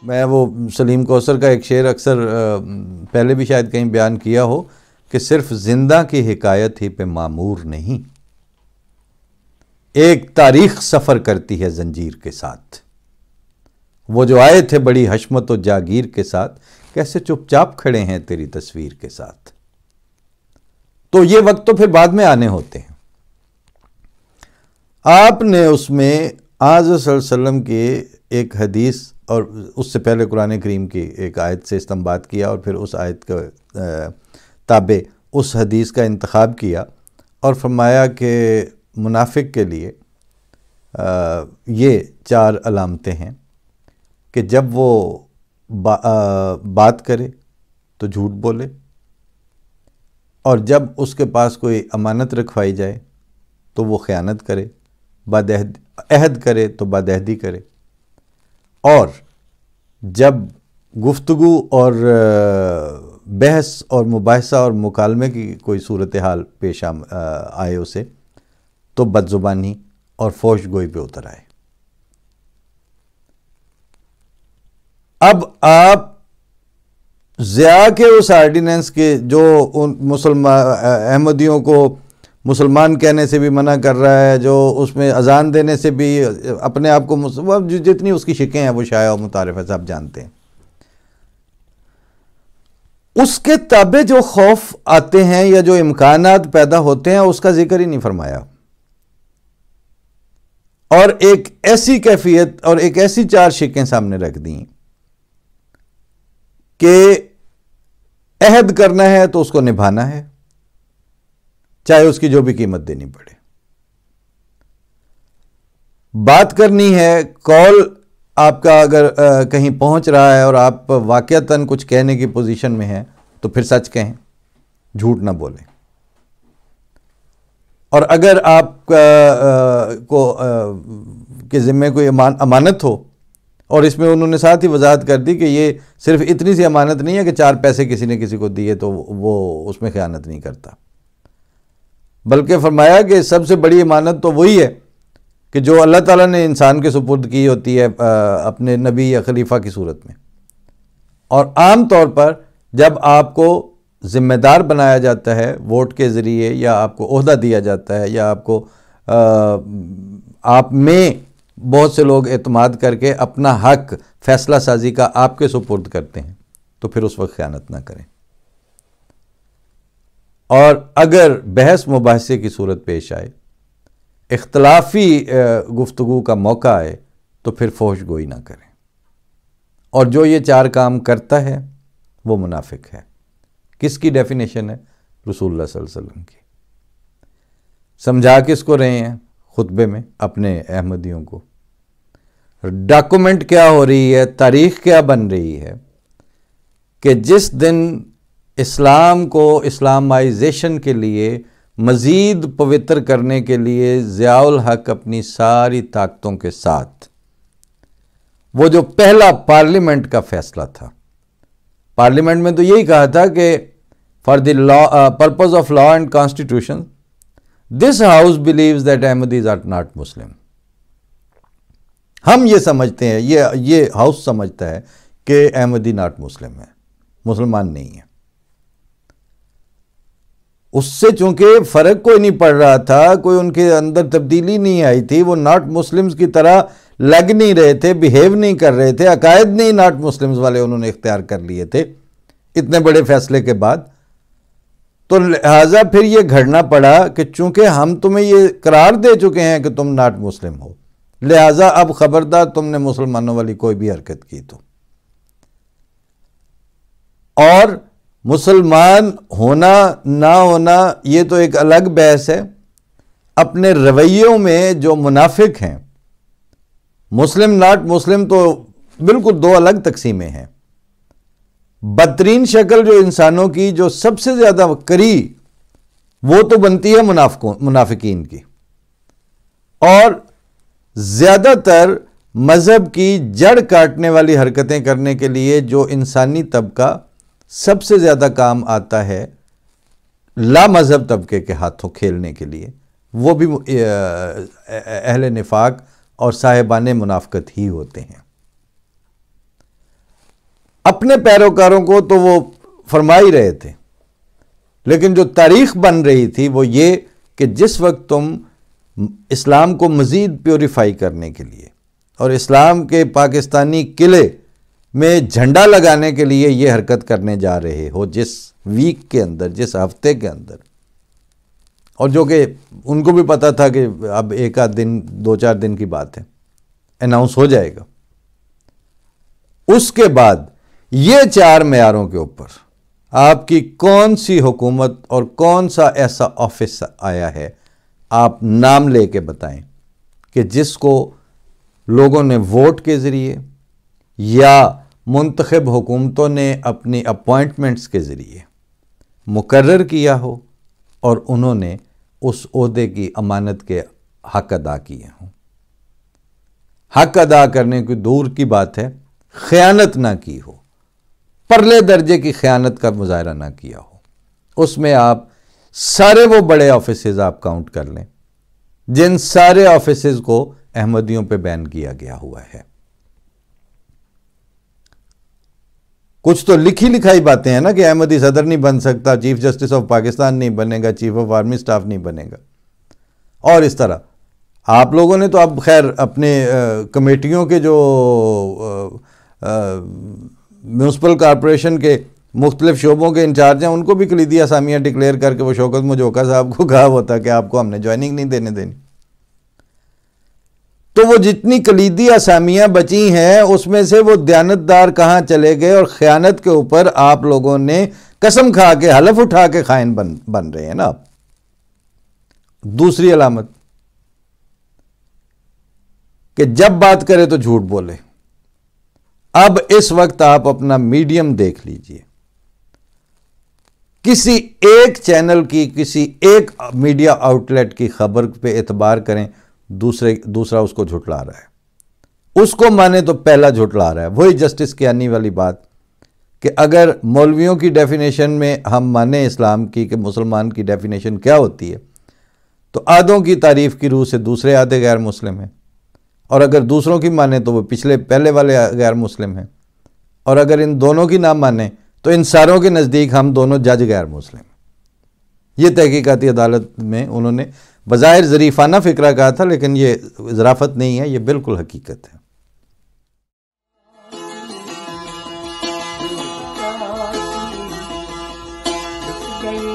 میں وہ سلیم کوثر کا ایک شعر اکثر پہلے بھی شاید کہیں بیان کیا ہو کہ صرف زندہ کی حکایت ہی پہ معمور نہیں، ایک تاریخ سفر کرتی ہے زنجیر کے ساتھ۔ وہ جو آئے تھے بڑی حشمت و جاگیر کے ساتھ، کیسے چپ چاپ کھڑے ہیں تیری تصویر کے ساتھ۔ تو یہ وقت تو پھر بعد میں آنے ہوتے ہیں۔ آپ نے اس میں آج صلی اللہ علیہ وسلم کی ایک حدیث اور اس سے پہلے قرآن کریم کی ایک آیت سے استنباط کیا اور پھر اس آیت کا تابع اس حدیث کا انتخاب کیا اور فرمایا کہ منافق کے لیے یہ 4 علامتیں ہیں کہ جب وہ بات کرے تو جھوٹ بولے، اور جب اس کے پاس کوئی امانت رکھوائی جائے تو وہ خیانت کرے، عہد کرے تو بدعہدی کرے، اور جب گفتگو اور بحث اور مباحثہ اور مکالمے کی کوئی صورتحال پیش آئے اسے تو بد زبانی اور فحش گوئی پہ اتر آئے۔ اب آپ ضیاء کے اس آرڈیننس کے جو ان احمدیوں کو مسلمان کہنے سے بھی منع کر رہا ہے، جو اس میں اذان دینے سے بھی اپنے آپ کو جتنی اس کی شکیں ہیں وہ شائع و متعارف ہے، سب جانتے ہیں، اس کے تابع جو خوف آتے ہیں یا جو امکانات پیدا ہوتے ہیں اس کا ذکر ہی نہیں فرمایا، اور ایک ایسی کیفیت اور ایک ایسی 4 شکیں سامنے رکھ دیں کہ عہد کرنا ہے تو اس کو نبھانا ہے، چاہے اس کی جو بھی قیمت دینی پڑے، بات کرنی ہے، کال آپ کا اگر کہیں پہنچ رہا ہے اور آپ واقعتاً کچھ کہنے کی پوزیشن میں ہیں تو پھر سچ کہیں، جھوٹ نہ بولیں، اور اگر آپ کو کے ذمے کوئی امانت ہو، اور اس میں انہوں نے ساتھ ہی وضاحت کر دی کہ یہ صرف اتنی سی امانت نہیں ہے کہ 4 پیسے کسی نے کسی کو دیے تو وہ اس میں خیانت نہیں کرتا، بلکہ فرمایا کہ سب سے بڑی امانت تو وہی ہے کہ جو اللہ تعالیٰ نے انسان کے سپرد کی ہوتی ہے اپنے نبی یا خلیفہ کی صورت میں، اور عام طور پر جب آپ کو ذمہ دار بنایا جاتا ہے ووٹ کے ذریعے، یا آپ کو عہدہ دیا جاتا ہے، یا آپ کو آپ میں بہت سے لوگ اعتماد کر کے اپنا حق فیصلہ سازی کا آپ کے سپرد کرتے ہیں، تو پھر اس وقت خیانت نہ کریں، اور اگر بحث مباحثے کی صورت پیش آئے، اختلافی گفتگو کا موقع آئے تو پھر فحش گوئی نہ کریں، اور جو یہ 4 کام کرتا ہے وہ منافق ہے۔ کس کی ڈیفینیشن ہے؟ رسول اللہ صلی اللہ علیہ وسلم کی۔ سمجھا کس کو رہے ہیں خطبے میں؟ اپنے احمدیوں کو۔ ڈاکومنٹ کیا ہو رہی ہے، تاریخ کیا بن رہی ہے کہ جس دن اسلام کو اسلامائزیشن کے لیے مزید پوتر کرنے کے لیے ضیاء الحق اپنی ساری طاقتوں کے ساتھ، وہ جو پہلا پارلیمنٹ کا فیصلہ تھا، پارلیمنٹ میں تو یہی کہا تھا کہ for the purpose of law and constitution this house believes that Ahmadis are not Muslim. ہم یہ سمجھتے ہیں، یہ ہاؤس سمجھتا ہے کہ احمدی ناٹ مسلم ہے، مسلمان نہیں ہے۔ اس سے چونکہ فرق کوئی نہیں پڑ رہا تھا، کوئی ان کے اندر تبدیلی نہیں آئی تھی، وہ ناٹ مسلمز کی طرح لگ نہیں رہے تھے، بیہیو نہیں کر رہے تھے، عقائد نہیں ناٹ مسلمز والے انہوں نے اختیار کر لیے تھے اتنے بڑے فیصلے کے بعد، تو لہٰذا پھر یہ گھڑنا پڑا کہ چونکہ ہم تمہیں یہ قرار دے چکے ہیں کہ تم ناٹ مسلم ہو، لہٰذا اب خبردار تم نے مسلمانوں والی کوئی بھی حرکت کی تو۔ اور مسلمان ہونا نہ ہونا یہ تو ایک الگ بحث ہے، اپنے رویوں میں جو منافق ہیں، مسلم ناٹ مسلم تو بالکل 2 الگ تقسیمیں ہیں۔ بدترین شکل جو انسانوں کی جو سب سے زیادہ کری وہ تو بنتی ہے منافقین کی، اور زیادہ تر مذہب کی جڑ کاٹنے والی حرکتیں کرنے کے لیے جو انسانی طبقہ سب سے زیادہ کام آتا ہے لا مذہب طبقے کے ہاتھوں کھیلنے کے لیے، وہ بھی اہل نفاق اور صاحبان منافقت ہی ہوتے ہیں۔ اپنے پیروکاروں کو تو وہ فرما ہی رہے تھے، لیکن جو تاریخ بن رہی تھی وہ یہ کہ جس وقت تم اسلام کو مزید پیوریفائی کرنے کے لیے اور اسلام کے پاکستانی قلعے میں جھنڈا لگانے کے لیے یہ حرکت کرنے جا رہے ہو، جس ویک کے اندر، جس ہفتے کے اندر، اور جو کہ ان کو بھی پتا تھا کہ اب ایک آدھ دن، 2-4 دن کی بات ہے، اناؤنس ہو جائے گا، اس کے بعد یہ 4 معیاروں کے اوپر آپ کی کون سی حکومت اور کون سا ایسا آفس آیا ہے، آپ نام لے کے بتائیں کہ جس کو لوگوں نے ووٹ کے ذریعے یا منتخب حکومتوں نے اپنی اپوائنٹمنٹس کے ذریعے مقرر کیا ہو اور انہوں نے اس عہدے کی امانت کے حق ادا کیے ہوں۔ حق ادا کرنے کی دور کی بات ہے، خیانت نہ کی ہو، پرلے درجے کی خیانت کا مظاہرہ نہ کیا ہو۔ اس میں آپ سارے وہ بڑے آفیسز آپ کاؤنٹ کر لیں جن سارے آفیسز کو احمدیوں پہ بین کیا گیا ہوا ہے۔ کچھ تو لکھی لکھائی باتیں ہیں نا کہ احمدی صدر نہیں بن سکتا، چیف جسٹس آف پاکستان نہیں بنے گا، چیف آف آرمی سٹاف نہیں بنے گا، اور اس طرح آپ لوگوں نے تو اب خیر اپنے کمیٹیوں کے جو میونسپل کارپوریشن کے مختلف شعبوں کے انچارج ہیں ان کو بھی کلیدی اسامیاں ڈکلیئر کر کے وہ شوکت مجوکا صاحب کو کہا ہوتا کہ آپ کو ہم نے جوائننگ نہیں دینے دینی۔ تو وہ جتنی کلیدی اسامیاں بچی ہیں اس میں سے وہ دیانتدار کہاں چلے گئے، اور خیانت کے اوپر آپ لوگوں نے قسم کھا کے، حلف اٹھا کے خائن بن رہے ہیں نا آپ۔ دوسری علامت کہ جب بات کرے تو جھوٹ بولے۔ اب اس وقت آپ اپنا میڈیم دیکھ لیجئے، کسی ایک چینل کی، کسی ایک میڈیا آؤٹ لیٹ کی خبر پہ اعتبار کریں، دوسرا اس کو جھٹلا رہا ہے، اس کو مانے تو پہلا جھٹلا رہا ہے۔ وہی جسٹس کیانی والی بات کہ اگر مولویوں کی ڈیفینیشن میں ہم مانیں اسلام کی کہ مسلمان کی ڈیفینیشن کیا ہوتی ہے، تو آدھوں کی تعریف کی روح سے دوسرے آدھے غیر مسلم ہیں، اور اگر دوسروں کی مانیں تو وہ پہلے والے غیر مسلم ہیں، اور اگر ان دونوں کی نہ مانیں تو ان ساروں کے نزدیک ہم دونوں جج غیر مسلم ہیں۔ یہ تحقیقاتی عدالت میں انہوں نے بظاہر ظریفانہ فکرہ کہا تھا، لیکن یہ ظرافت نہیں ہے، یہ بالکل حقیقت ہے۔ گئی